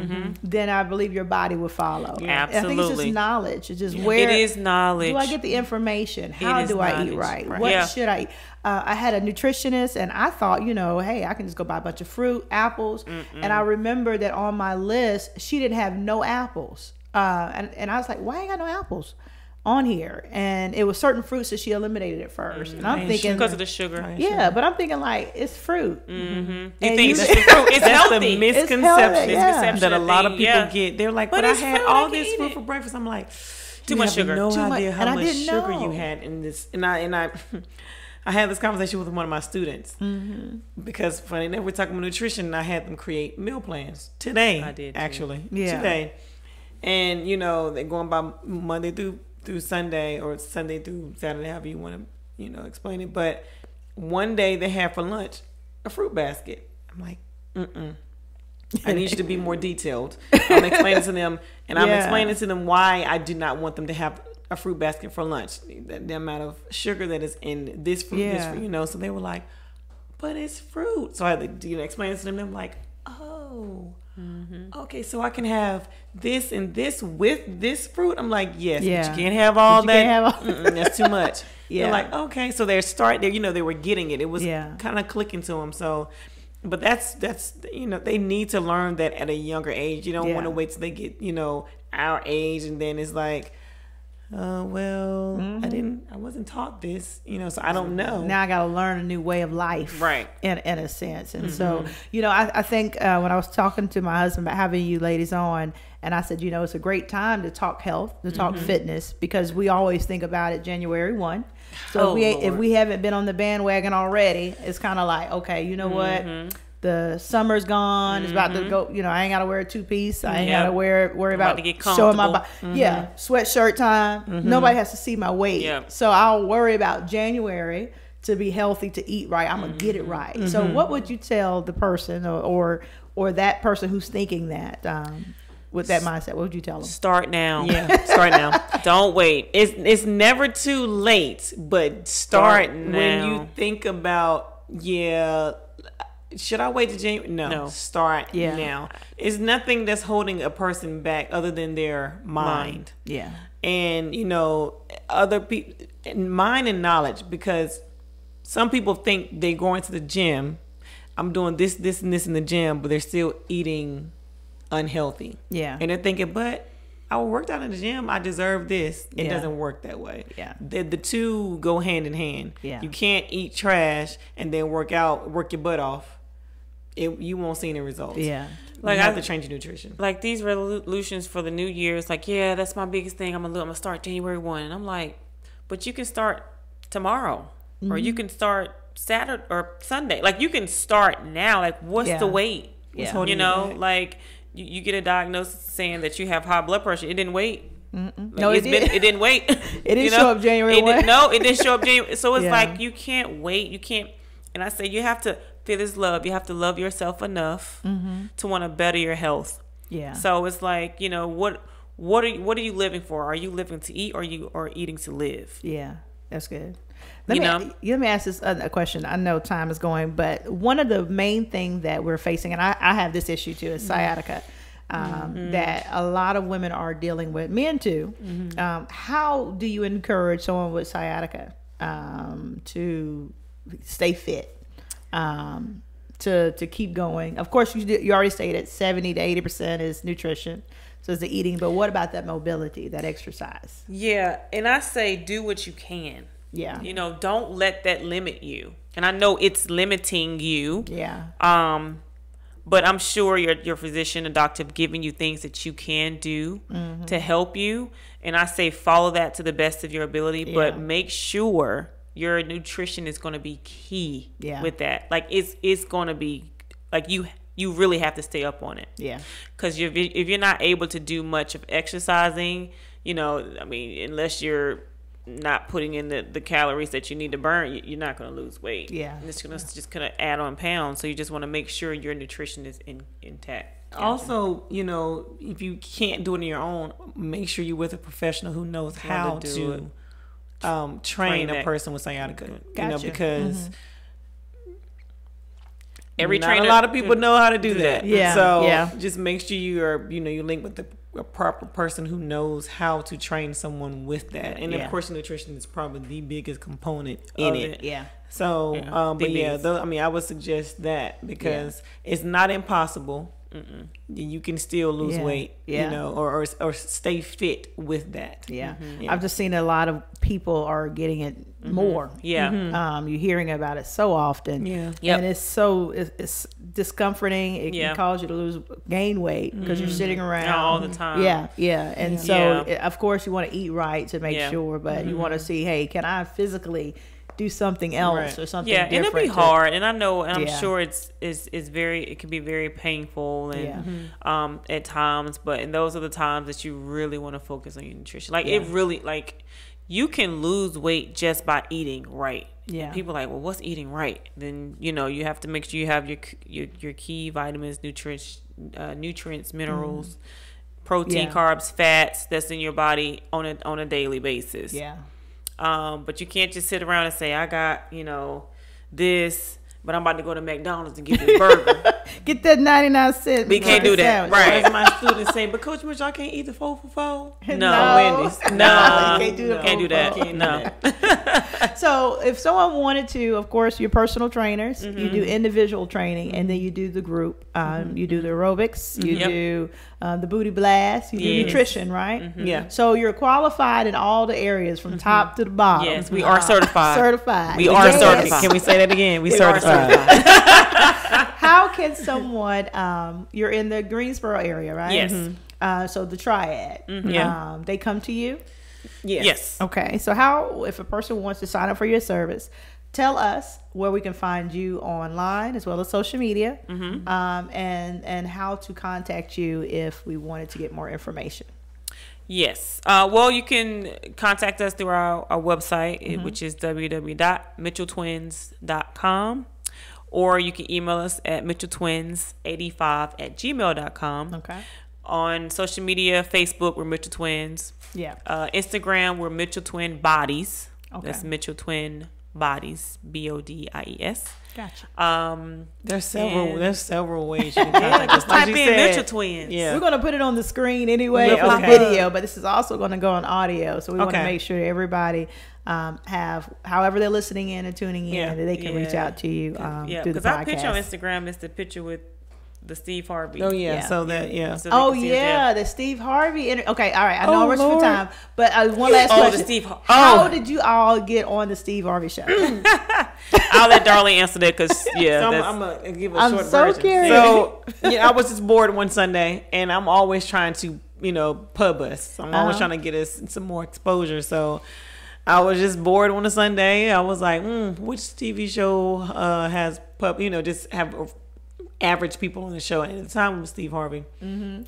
E: then I believe your body will follow.
F: Yeah,
E: And I think it's
F: absolutely.
E: just knowledge. It's just where
F: It is knowledge.
E: do I get the information? How
F: is
E: do I eat
F: knowledge.
E: right?
F: Right.
E: What
F: Yeah.
E: should I eat? I had a nutritionist, and I thought, you know, hey, I can just go buy a bunch of fruit, apples. And I remember that on my list, she didn't have no apples. And I was like, why ain't got no apples on here? And it was certain fruits that she eliminated at first. And I'm thinking,
F: because of the sugar.
E: yeah, but I'm thinking like, it's fruit.
F: You
E: And
F: think
E: you-
F: it's just fruit? It's
G: That's
F: healthy.
G: the misconception
E: yeah.
G: that a lot of people
F: Yeah.
G: get. They're like,
F: But
G: but I
F: it's
G: had
F: fruit, I
G: all
F: can
G: this
F: eat
G: fruit
F: it.
G: for breakfast. I'm like,
F: Too much sugar.
G: No
E: Too much-
G: idea how
E: and I
G: much
E: didn't
G: sugar
E: know.
G: you had in this. And I I had this conversation with one of my students because funny enough, we're talking about nutrition, and I had them create meal plans today.
F: I did, too.
G: actually
E: Yeah.
G: today, and they're going by Monday through Sunday or Sunday through Saturday, however you want to explain it. But one day they have for lunch a fruit basket. I'm like, I need you to be more detailed. I'm explaining to them, and I'm explaining to them why I do not want them to have a fruit basket for lunch. The amount of sugar that is in this fruit, this fruit, So they were like, but it's fruit. So I had to explain it to them. I'm like, oh, okay, so I can have this and this with this fruit. I'm like, yes, but you can't have all that. That's too much. They're like, okay, so they were getting it. It was kind of clicking to them. So, but that's they need to learn that at a younger age. You don't want to wait till they get our age, and then it's like, I wasn't taught this, so I don't know.
E: Now I got to learn a new way of life,
F: right?
E: In a sense, and so I think when I was talking to my husband about having you ladies on, and I said, it's a great time to talk health, to talk fitness, because we always think about it January 1. So if we haven't been on the bandwagon already, it's kind of like, okay, you know what? The summer's gone. It's about to go. I ain't gotta wear a 2-piece. I ain't gotta worry about
F: to get
E: showing my body. Sweatshirt time. Nobody has to see my weight. So I'll worry about January to be healthy, to eat right. I'm gonna get it right. So what would you tell the person or that person who's thinking that with that mindset? What would you tell them?
F: Start now. Start now. Don't wait. It's never too late, but start now.
G: When you think about should I wait to January? No. Start now. It's nothing that's holding a person back other than their mind.
E: Yeah.
G: And, other people, mind and knowledge, because some people think they go into the gym, I'm doing this, this, and this in the gym, but they're still eating unhealthy.
E: Yeah.
G: And they're thinking, but I worked out in the gym, I deserve this. It doesn't work that way.
E: Yeah.
G: The two go hand in hand.
E: Yeah.
G: You can't eat trash and then work your butt off. You won't see any results.
E: Yeah.
G: You have to change your nutrition.
F: Like these resolutions for the new year, it's like, that's my biggest thing. I'm gonna start January 1. And I'm like, but you can start tomorrow, or you can start Saturday or Sunday. Like you can start now. Like what's the wait?
E: Yeah.
F: Like you get a diagnosis saying that you have high blood pressure. It didn't wait. Like
E: No, it
F: didn't wait.
E: It didn't show up January 1.
F: No, it didn't show up January. So it's like you can't wait. You can't. And I say you have to feel this love. You have to love yourself enough to want to better your health. Yeah. So it's like, what are you living for? Are you living to eat, or you are eating to live?
E: Yeah, that's good. Let me ask this a question. I know time is going, but one of the main things that we're facing, and I have this issue too, is sciatica. That a lot of women are dealing with, men too. How do you encourage someone with sciatica to stay fit, to keep going? Of course, you already stated 70 to 80% is nutrition, so it's the eating. But what about that mobility, that exercise?
F: Yeah, and I say do what you can. Yeah, don't let that limit you. And I know it's limiting you. Yeah. But I'm sure your physician and doctor have given you things that you can do to help you. And I say follow that to the best of your ability, but make sure your nutrition is going to be key with that. Like it's going to be like you really have to stay up on it. Yeah. Because if you're not able to do much of exercising, unless you're not putting in the calories that you need to burn, you're not going to lose weight. Yeah. And it's just going to add on pounds. So you just want to make sure your nutrition is intact.
G: Also, if you can't do it on your own, make sure you're with a professional who knows how to train a person with sciatica.
E: Gotcha.
G: Because
F: every
G: not
F: trainer,
G: a lot of people know how to do that.
E: Yeah.
G: So just make sure you link with a proper person who knows how to train someone with that. And of course, nutrition is probably the biggest component in it. Yeah. So, I would suggest that because it's not impossible. You can still lose weight, or stay fit with that.
E: Yeah. I've just seen a lot of people are getting it more. Yeah. You're hearing about it so often. Yeah. And it's discomforting. It can cause you to gain weight because you're sitting around
F: all the time.
E: Yeah. And so, of course, you want to eat right to make sure, but you want to see, hey, can I physically do something else or something different?
F: And it'll be hard. And I know, and I'm sure it can be very painful and at times, and those are the times that you really want to focus on your nutrition. Like it really, like you can lose weight just by eating right. Yeah. And people are like, well, what's eating right? Then, you have to make sure you have your key vitamins, nutrients, minerals, protein, carbs, fats that's in your body on a daily basis.
E: Yeah.
F: But you can't just sit around and say, I got, this, but I'm about to go to McDonald's and get this burger.
E: Get that 99-cent.
F: We can't do that.
G: Right. As my students say, but Coach Mitch, I can't eat the 4 for $4.
F: No.
G: Wendy's.
E: No. You can't do the
F: can't do that. No.
E: So if someone wanted to, of course, you're personal trainers. You do individual training, and then you do the group. You do the aerobics. You do the booty blast. You do nutrition, right?
G: Yeah.
E: So you're qualified in all the areas from top to the bottom.
F: Yes, we are certified.
E: Certified.
F: We are certified.
G: Can we say that again? We certified.
E: How can someone, you're in the Greensboro area, right?
F: Yes.
E: So the triad, they come to you?
F: Yes.
E: Okay. So how, if a person wants to sign up for your service, tell us where we can find you online as well as social media, and how to contact you if we wanted to get more information.
F: Yes. Well, you can contact us through our website, which is www.mitchelltwins.com. Or you can email us at mitchelltwins85@gmail.com.
E: Okay.
F: On social media, Facebook, we're Mitchell Twins.
E: Yeah.
F: Instagram, we're Mitchelltwinbodies.
E: Okay.
F: That's Mitchelltwinbodies, BODIES.
E: Gotcha.
G: There's several ways you can contact us.
F: Type in Mitchell Twins.
E: We're going to put it on the screen anyway for the video, but this is also going to go on audio. So we want to make sure everybody have, however they're listening in and tuning in, that they can reach out to you through the podcast.
F: Because our picture on Instagram is the picture with the Steve Harvey.
G: Oh yeah, so that
F: So
E: the Steve Harvey. Okay, all right. I know we're for time, but one last question.
F: The Steve.
E: How did you all get on the Steve Harvey show?
F: I'll let Darlene answer that because
G: so I'm gonna give a short version.
E: Curious.
G: So I was just bored one Sunday, and I'm always trying to pub us. I'm always trying to get us some more exposure. So I was just bored on a Sunday. I was like, which TV show has pub? Just have average people on the show. And at the time it was Steve Harvey.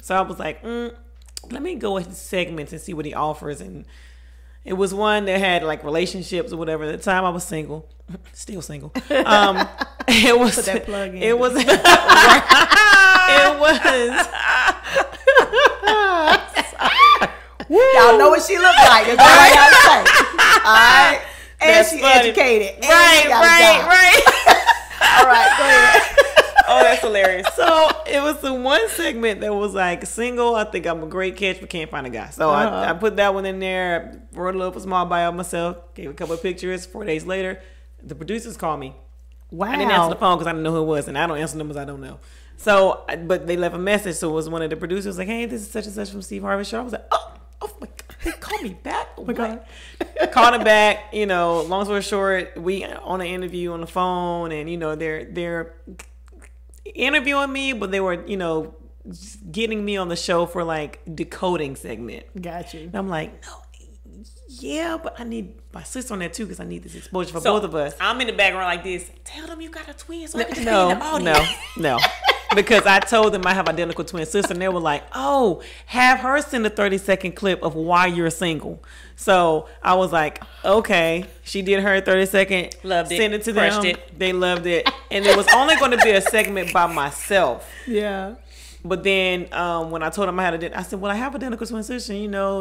G: So I was like, let me go with the segments and see what he offers. And it was one that had like relationships or whatever. At the time I was single, still single. It was,
E: put that plug in.
G: It was, it was,
E: y'all know what she looked like. That's all I gotta say. All right. And she's educated.
F: Right.
E: All right, go ahead.
F: Oh, that's hilarious.
G: So it was the one segment that was like single. I think I'm a great catch, but can't find a guy. So I put that one in there. Wrote a little small bio myself. Gave a couple of pictures. 4 days later, the producers called me.
E: Wow.
G: I didn't answer the phone because I didn't know who it was, and I don't answer numbers I don't know. So, but they left a message. So it was one of the producers like, "Hey, this is such and such from Steve Harvey's show." I was like, "Oh my God, they called me back." Oh my God. Called him back. Long story short, we on an interview on the phone, and they're interviewing me, but they were getting me on the show for like decoding segment.
E: Got you.
G: And I'm like, no, yeah, but I need my sister on that too because I need this exposure for both of us.
F: I'm in the background like this. Tell them you got a twin so I can stay in the audience.
G: No. Because I told them I have identical twin sister, and they were like, "Oh, have her send a 30-second clip of why you're single." So I was like, "Okay." She did her 30-second.
F: Loved it.
G: Send it to
F: Crushed
G: them.
F: it.
G: They loved it, and it was only going to be a segment by myself.
E: Yeah.
G: But then when I told them I said, "Well, I have identical twin sister.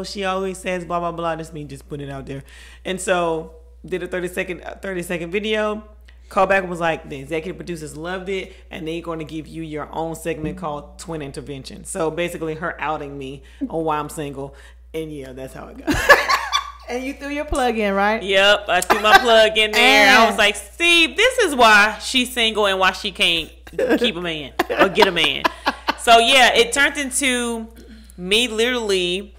G: She always says blah blah blah." That's me just putting it out there, and so did a 30-second video. Called back and was like, the executive producers loved it, and they're going to give you your own segment called Twin Intervention. So basically her outing me on why I'm single. And that's how it got.
E: And you threw your plug in, right?
F: Yep, I threw my plug in there. I was like, Steve, this is why she's single and why she can't keep a man or get a man. So it turned into me literally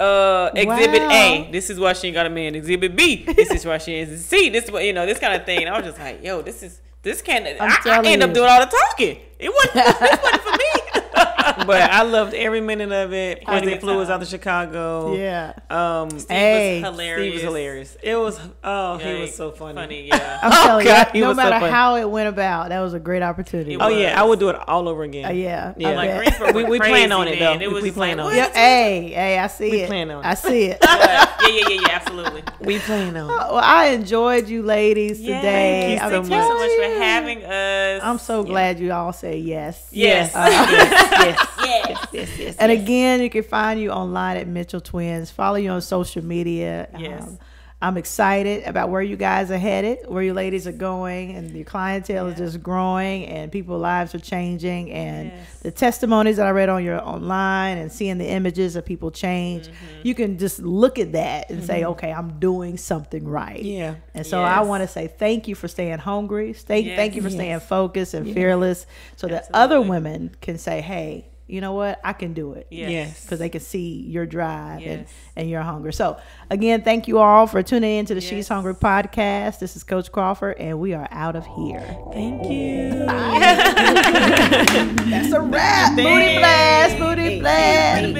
F: Exhibit A, this is why she ain't got a man. Exhibit B, this is why she is. C, this is what this kind of thing. And I was just like, yo, this this can't. I
E: telling
F: end up
E: you.
F: doing all the talking. It wasn't for me.
G: But I loved every minute of it. Of course,
F: Had a
G: they
F: good
G: flew us
F: time.
G: out to Chicago.
E: Yeah.
F: Steve was hilarious.
G: Steve was hilarious. It was. Oh, he was so funny.
F: Yeah.
E: I'm telling
G: God,
E: you,
G: he
E: no
G: was so
E: matter
G: funny.
E: how it went about, that was a great opportunity.
G: Oh yeah, I would do it all over again.
E: Yeah.
G: Yeah.
E: I
F: Like
E: bet.
F: Greensboro
G: We
F: was
G: plan on
F: crazy,
G: it though.
F: man. It was
G: We
F: just
G: plan
F: like,
G: on
E: Yeah,
G: it.
E: hey, I see
G: We
E: it.
G: plan on it.
E: I see it.
F: Yeah, absolutely.
G: We plan on it.
E: Well, I enjoyed you ladies today.
G: Thank you
F: Thank you so much for having us.
E: I'm so glad you all say yes.
F: Yes.
G: Yes.
E: And again, you can find you online at Mitchell Twins. Follow you on social media.
F: Yes.
E: I'm excited about where you guys are headed, where you ladies are going, and your clientele is just growing, and people's lives are changing. And the testimonies that I read on your online and seeing the images of people change, you can just look at that and say, okay, I'm doing something right.
G: Yeah.
E: And so I want to say thank you for staying hungry. Thank you for staying focused and fearless, so that other women can say, hey, you know what? I can do it.
G: Yes.
E: Because they can see your drive and your hunger. So, again, thank you all for tuning in to the She's Hungry podcast. This is Coach Crawford, and we are out of here.
G: Thank you.
E: That's a wrap. Booty blast. Booty blast.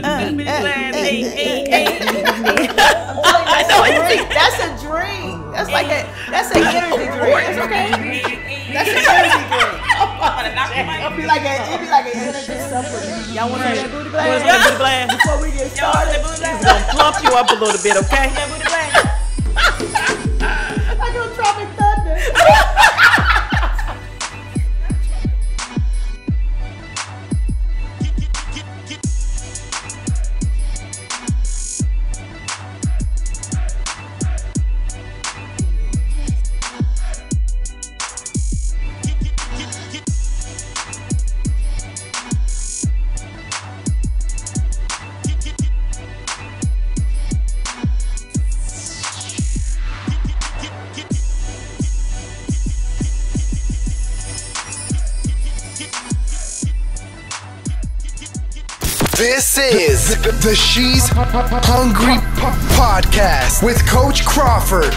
E: That's a dream. That's like that's an energy drink. That's okay. That's an energy drink. It'd be like an energy supplement. Y'all want to have that booty blast?
G: Booty blast.
E: Before we get started,
G: It's gonna plump you up a little bit, okay?
E: I go Tropic Thunder.
A: This is the She's Hungry podcast with Coach Crawford.